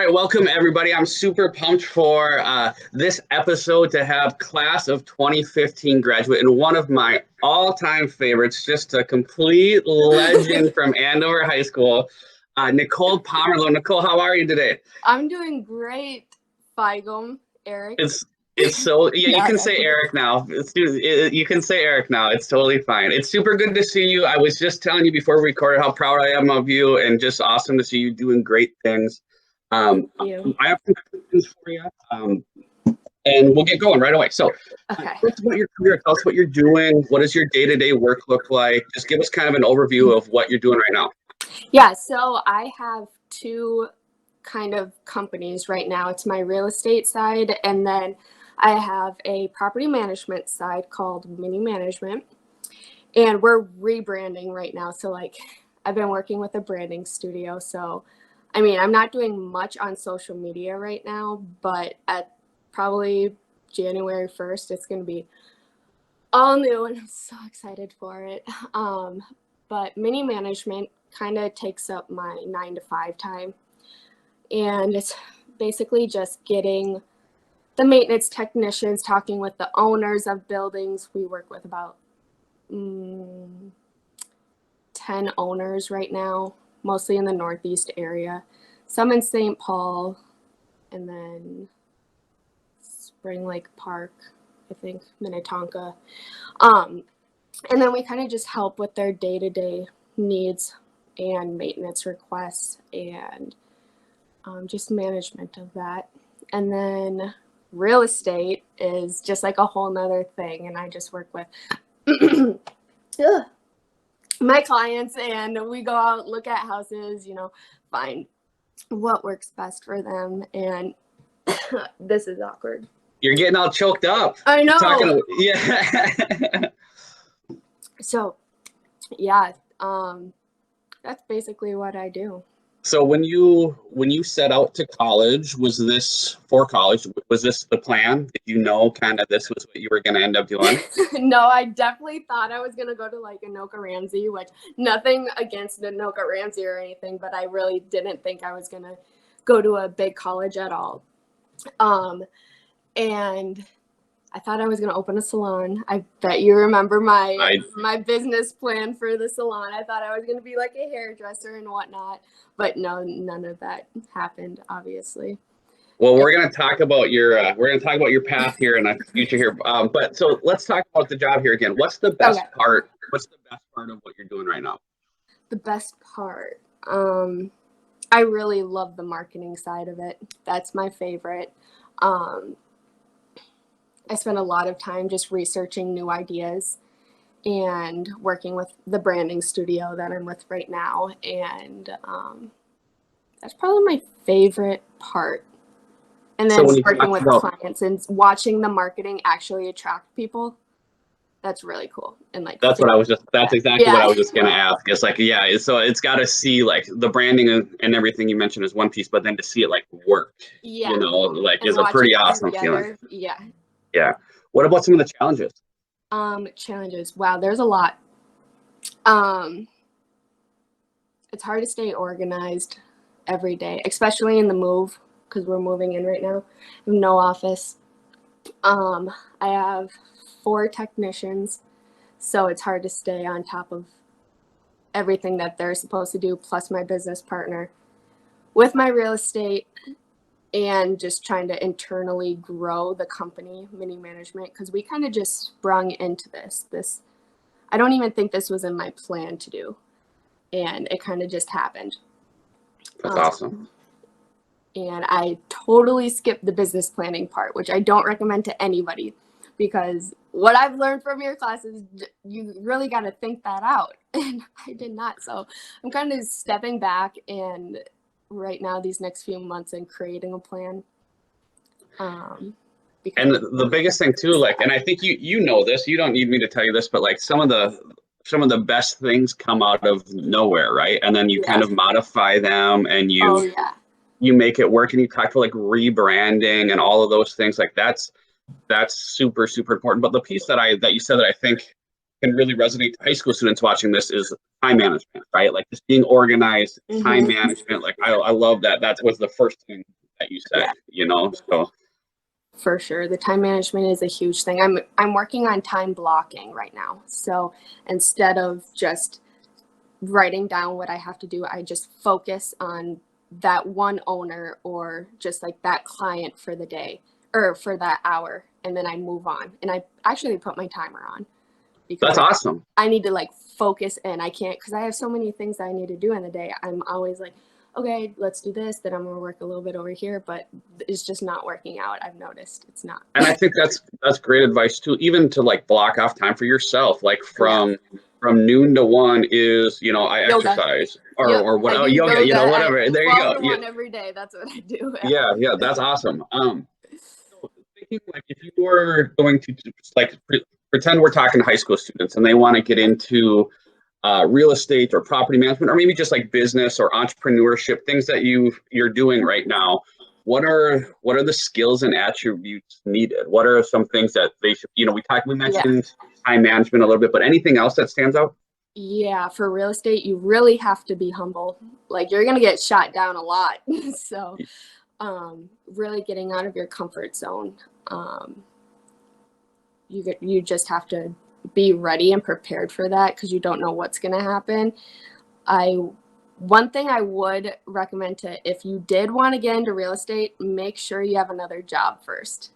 right, welcome everybody. I'm super pumped for this episode to have class of 2015 graduate and one of my all-time favorites, just a complete legend from Andover High School, Nicole Pomerleau. Nicole, how are you today? I'm doing great, Figum, Eric. It's so yeah. You Yeah, can say Eric now. You can say Eric now. It's totally fine. It's super good to see you. I was just telling you before we recorded how proud I am of you, and just awesome to see you doing great things. Thank you. I have some questions for you, and we'll get going right away. So, Okay. tell us about your career. Tell us what you're doing. What does your day-to-day work look like? Just give us kind of an overview of what you're doing right now. Yeah, so I have two kind of companies right now. It's my real estate side, and then I have a property management side called Mini Management, and we're rebranding right now. So like I've been working with a branding studio. So, I mean, I'm not doing much on social media right now, but at probably January 1st, it's going to be all new and I'm so excited for it. But Mini Management kind of takes up my 9 to 5 time. And it's basically just getting the maintenance technicians, talking with the owners of buildings. We work with about 10 owners right now, mostly in the Northeast area, some in St. Paul, and then Spring Lake Park, I think, Minnetonka. And then we kind of just help with their day-to-day needs and maintenance requests and just management of that. And then real estate is just like a whole nother thing. And I just work with my clients, and we go out, look at houses, find what works best for them. And this is awkward. You're getting all choked up. I know. Yeah. So, yeah, that's basically what I do. So when you set out to college, was this the plan? Did you know kind of this was what you were going to end up doing? No, I definitely thought I was going to go to like Anoka Ramsey, which nothing against Anoka Ramsey or anything, but I really didn't think I was going to go to a big college at all. And I thought I was going to open a salon. I bet you remember my business plan for the salon. I thought I was going to be like a hairdresser and whatnot, but no, none of that happened, obviously. Well, we're going to talk about your path here and the future here. But so let's talk about the job here again. What's the best part? What's the best part of what you're doing right now? The best part. I really love the marketing side of it. That's my favorite. I spend a lot of time just researching new ideas and working with the branding studio that I'm with right now. And that's probably my favorite part. And then working with clients and watching the marketing actually attract people. That's really cool. And like that's exactly what I was just gonna ask. It's like, yeah, so it's got to see like the branding and everything you mentioned is one piece, but then to see it like work, like is a pretty awesome feeling. Yeah. What about some of the challenges? Challenges. Wow, there's a lot. It's hard to stay organized every day, especially in the move, because we're moving in right now. I have no office. I have 4 technicians, so it's hard to stay on top of everything that they're supposed to do, plus my business partner with my real estate and just trying to internally grow the company, Mini Management, because we kind of just sprung into this. I don't even think this was in my plan to do, and it kind of just happened. That's awesome. And I totally skipped the business planning part, which I don't recommend to anybody, because what I've learned from your classes, you really got to think that out. And I did not. So I'm kind of stepping back and right now these next few months and creating a plan. And the biggest thing too, like, and I think you know this, you don't need me to tell you this, but like some of the best things come out of nowhere, right? And then you kind of modify them and you make it work. And you talk about like rebranding and all of those things. Like that's super, super important. But the piece that you said that I think can really resonate to high school students watching this is time management, right? Like just being organized, time management. Like I love that. That was the first thing that you said, you know, so. For sure. The time management is a huge thing. I'm working on time blocking right now. So instead of just writing down what I have to do, I just focus on that one owner or just like that client for the day or for that hour. And then I move on. And I actually put my timer on because That's awesome. I need to like focus in. I can't, because I have so many things I need to do in the day. I'm always like, okay, let's do this, then I'm gonna work a little bit over here, but it's just not working out. I've noticed it's not. And I think that's great advice too, even to like block off time for yourself, like from noon to 1 is, you know, I exercise or whatever, yoga, you know, whatever. There you go. 12 to 1 every day. That's what I do. Yeah, that's awesome. So thinking like if you were going to like pretend we're talking to high school students and they want to get into real estate or property management, or maybe just like business or entrepreneurship, things that you're doing right now. What are the skills and attributes needed? What are some things that they should, you know, we mentioned time management a little bit, but anything else that stands out? Yeah, for real estate, you really have to be humble. Like you're going to get shot down a lot. So really getting out of your comfort zone. You just have to be ready and prepared for that because you don't know what's going to happen. One thing I would recommend if you did want to get into real estate, make sure you have another job first.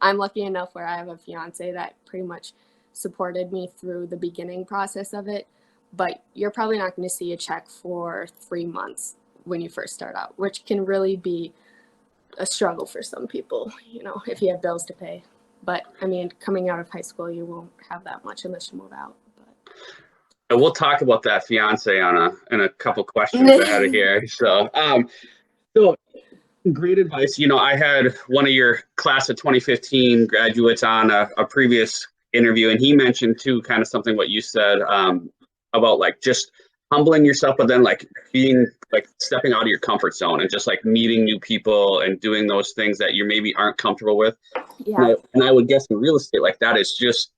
I'm lucky enough where I have a fiance that pretty much supported me through the beginning process of it, but you're probably not going to see a check for 3 months when you first start out, which can really be a struggle for some people, you know, if you have bills to pay. But I mean, coming out of high school, you won't have that much unless you move out. But. And we'll talk about that fiance in a couple questions ahead of here. So, so great advice. You know, I had one of your class of 2015 graduates on a previous interview, and he mentioned too, kind of something what you said about like just humbling yourself, but then like being like stepping out of your comfort zone and just like meeting new people and doing those things that you maybe aren't comfortable with. Yeah. And I would guess in real estate, like that is just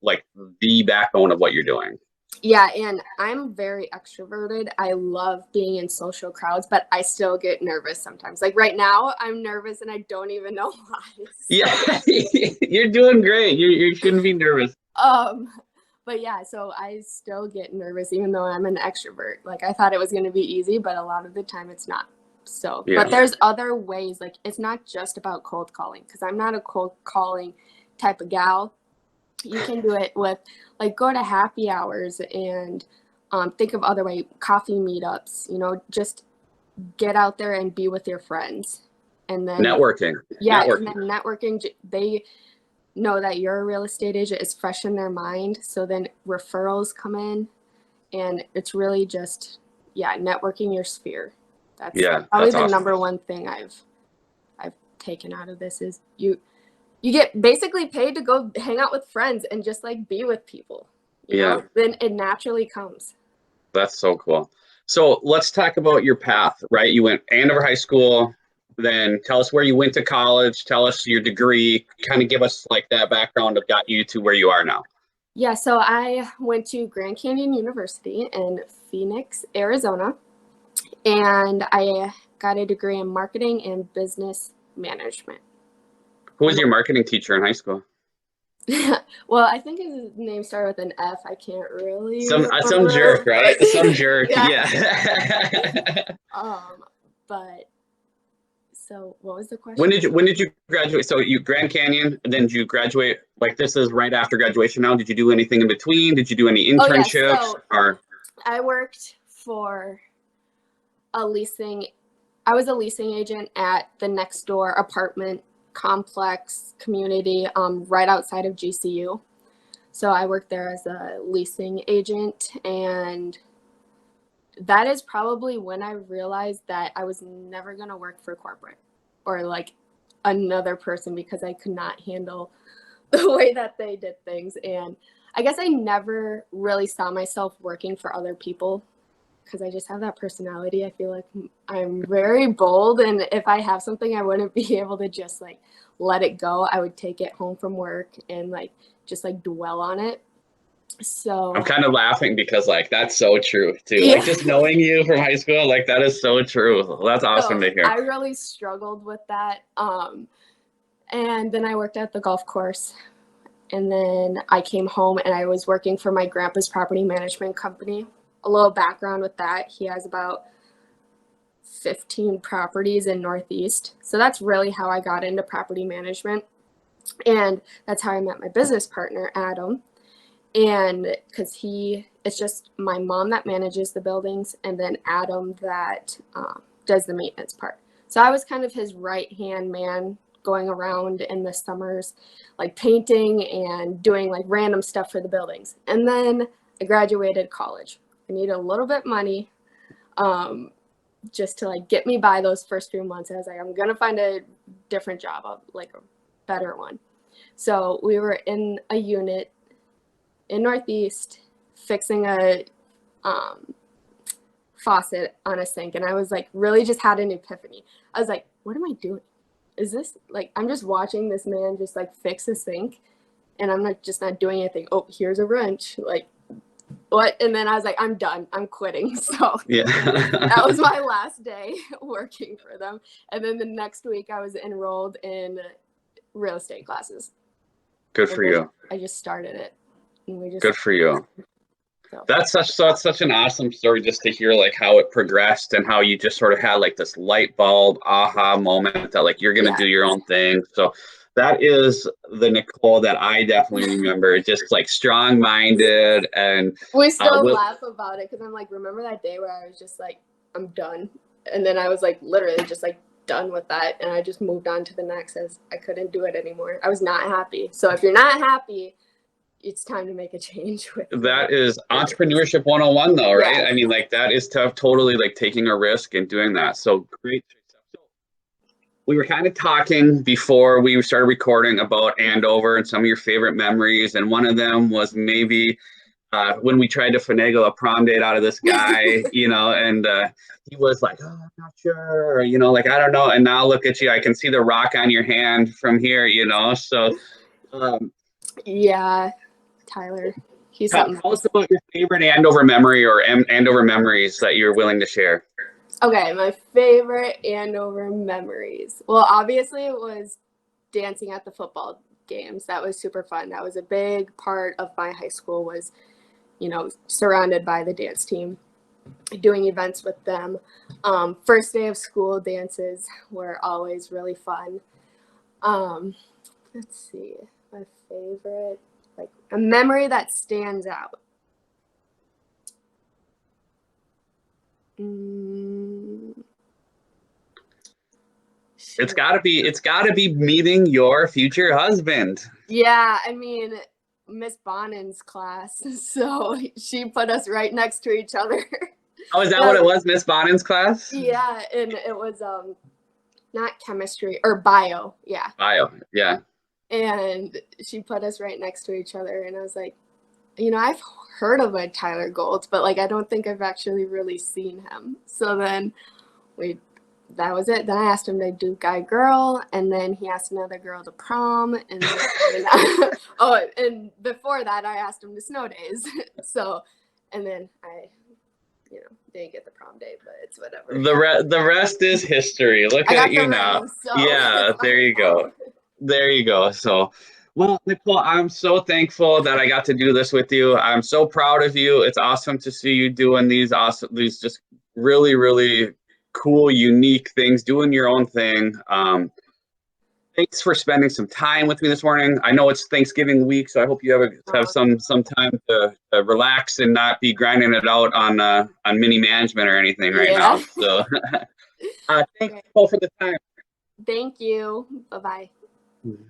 like the backbone of what you're doing. Yeah, and I'm very extroverted. I love being in social crowds, but I still get nervous sometimes. Like right now, I'm nervous and I don't even know why. Yeah, you're doing great. You shouldn't be nervous. But yeah, so I still get nervous even though I'm an extrovert. Like I thought it was going to be easy, but a lot of the time it's not. So, but there's other ways. Like it's not just about cold calling because I'm not a cold calling type of gal. You can do it with like go to happy hours and think of other way, coffee meetups, you know, just get out there and be with your friends. And then networking. Yeah, and then networking, they know that you're a real estate agent is fresh in their mind. So then referrals come in and it's really just, networking your sphere. That's probably the number one thing I've taken out of this is you get basically paid to go hang out with friends and just like be with people. You know? Then it naturally comes. That's so cool. So let's talk about your path, right? You went Andover High School, then tell us where you went to college, tell us your degree, kind of give us like that background of got you to where you are now. Yeah, so I went to Grand Canyon University in Phoenix, Arizona, and I got a degree in marketing and business management. Who was your marketing teacher in high school? Well, I think his name started with an F. I can't really some jerk, right? Some jerk, But so what was the question? When did you graduate? So you Grand Canyon, and then did you graduate? Like this is right after graduation now. Did you do anything in between? Did you do any internships? I worked for I was a leasing agent at the next door apartment complex community right outside of GCU. So I worked there as a leasing agent, and that is probably when I realized that I was never going to work for corporate or like another person because I could not handle the way that they did things. And I guess I never really saw myself working for other people because I just have that personality. I feel like I'm very bold, and if I have something, I wouldn't be able to just like let it go. I would take it home from work and like just like dwell on it. So I'm kind of laughing because like that's so true too. yeah. Like just knowing you from high school, like that is so true. That's awesome to hear. I really struggled with that. And then I worked at the golf course. And then I came home and I was working for my grandpa's property management company. A little background with that. He has about 15 properties in Northeast. So that's really how I got into property management. And that's how I met my business partner, Adam. And because it's just my mom that manages the buildings and then Adam that does the maintenance part. So I was kind of his right-hand man going around in the summers, like painting and doing like random stuff for the buildings. And then I graduated college. I needed a little bit money just to like get me by those first few months. I was like, I'm gonna find a different job, like a better one. So we were in a unit in Northeast fixing a faucet on a sink, and I was like really just had an epiphany. I was like, what am I doing? Is this like I'm just watching this man just like fix a sink and I'm not doing anything. Oh, here's a wrench. Like what? And then I was like, I'm done. I'm quitting. So yeah. That was my last day working for them. And then the next week I was enrolled in real estate classes. Good for you. I just started it. And we just Good for you. So. That's such an awesome story just to hear like how it progressed and how you just sort of had like this light bulb aha moment that like you're gonna do your own thing. So that is the Nicole that I definitely remember, just like strong-minded. And we still laugh about it because I'm like, remember that day where I was just like, I'm done, and then I was like literally just like done with that, and I just moved on to the next as I couldn't do it anymore. I was not happy. So if you're not happy, it's time to make a change. That is entrepreneurship 101 though, right? Yeah. I mean, like that is tough, totally like taking a risk and doing that. So great. We were kind of talking before we started recording about Andover and some of your favorite memories. And one of them was maybe when we tried to finagle a prom date out of this guy, you know, and he was like, oh, I'm not sure, or, you know, like, I don't know. And now look at you, I can see the rock on your hand from here, you know? So yeah. Tyler, he's tell us about your favorite Andover memory or Andover memories that you're willing to share. Okay, my favorite Andover memories. Well, obviously it was dancing at the football games. That was super fun. That was a big part of my high school was, you know, surrounded by the dance team, doing events with them. First day of school dances were always really fun. Let's see, my favorite. Like a memory that stands out. It's gotta be meeting your future husband. Yeah, I mean, Miss Bonin's class, so she put us right next to each other. Oh, is that what it was, Miss Bonin's class? Yeah, and it was not chemistry or bio. Yeah. Bio, yeah. And she put us right next to each other, and I was like, you know, I've heard of a Tyler Gold, but like I don't think I've actually really seen him. So then that was it. Then I asked him to do guy girl, and then he asked another girl to prom, and then, and before that I asked him to snow days. So, and then I, you know, didn't get the prom date, but it's whatever. The rest is history. Look at you now. So yeah, there you go. There you go. So, well, Nicole, I'm so thankful that I got to do this with you. I'm so proud of you. It's awesome to see you doing these just really, really cool, unique things, doing your own thing. Thanks for spending some time with me this morning. I know it's Thanksgiving week, so I hope you have some time to relax and not be grinding it out on mini management or anything right now. So, thank you all for the time. Thank you. Bye-bye. Mm-hmm.